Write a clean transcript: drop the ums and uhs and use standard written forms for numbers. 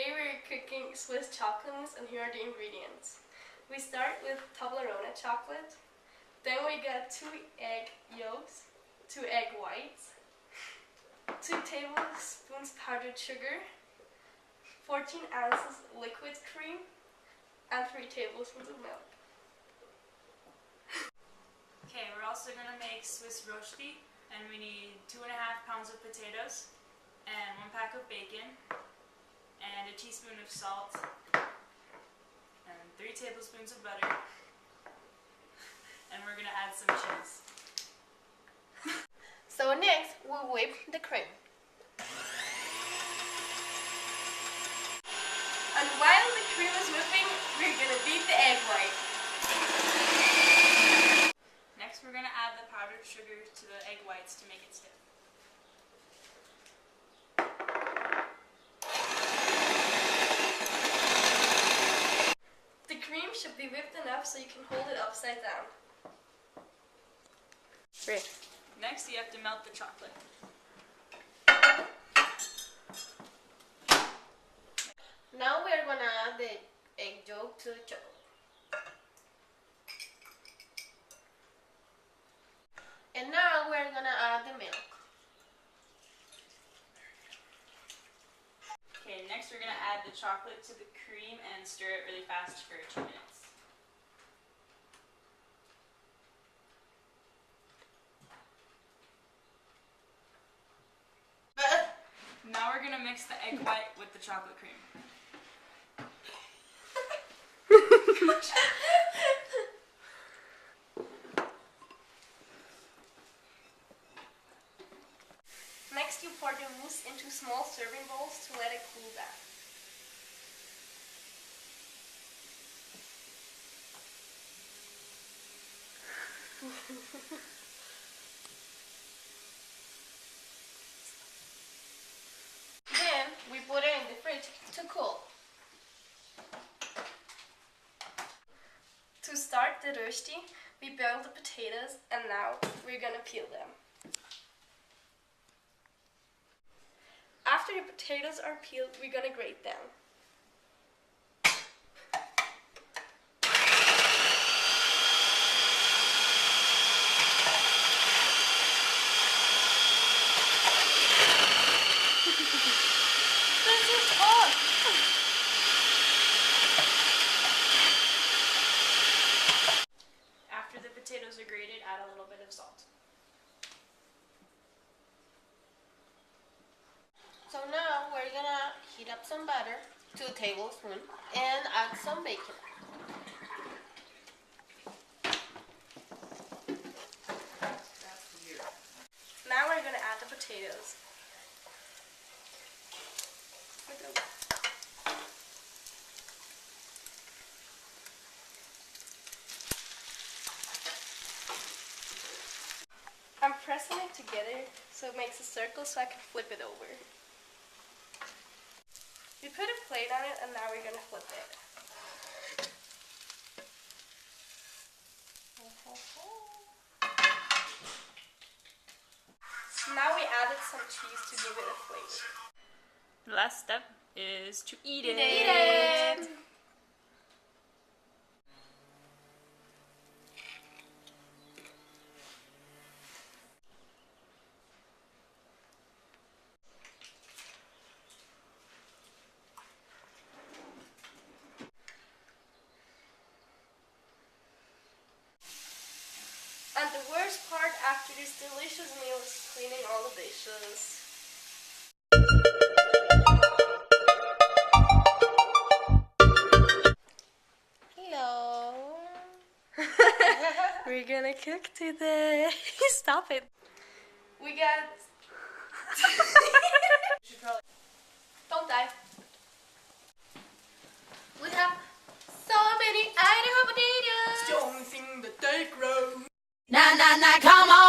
Today we're cooking Swiss chocolate mousse, and here are the ingredients. We start with Toblerone chocolate, then we get 2 egg yolks, 2 egg whites, 2 tablespoons powdered sugar, 14 ounces liquid cream, and 3 tablespoons of milk. Okay, we're also going to make Swiss rosti, and we need 2.5 pounds of potatoes, and 1 pack of bacon, and a teaspoon of salt, and 3 tablespoons of butter, and we're going to add some cheese. So next, we'll whip the cream. And while the cream is whipping, we're going to beat the egg white. Next, we're going to add the powdered sugar to the egg whites to make it stiff. The cream should be whipped enough so you can hold it upside down. Great. Next, you have to melt the chocolate. Now we're going to add the egg yolk to the chocolate. And now we're going to add the milk. Okay, next we're going to add the chocolate to the cream and stir it really fast for 2 minutes. Now we're going to mix the egg white with the chocolate cream. Next, you pour the mousse into small serving bowls to let it cool down. Then, we put it in the fridge to cool. To start the rosti, we boil the potatoes, and now we're gonna peel them. After the potatoes are peeled, we're gonna grate them. This is hot! After the potatoes are grated, add a little bit of salt. So now we're gonna heat up some butter, 2 tablespoons, and add some bacon. Now we're gonna add the potatoes. I'm pressing it together so it makes a circle so I can flip it over. We put a plate on it, and now we're gonna flip it. Now we added some cheese to give it a flavor. The last step is to eat it. Eat it! And the worst part after this delicious meal is cleaning all the dishes. Hello. We're gonna cook today. Stop it. We got... Don't die. We have so many Idaho potatoes. It's the only thing that they grow. Nah, nah, nah, come on.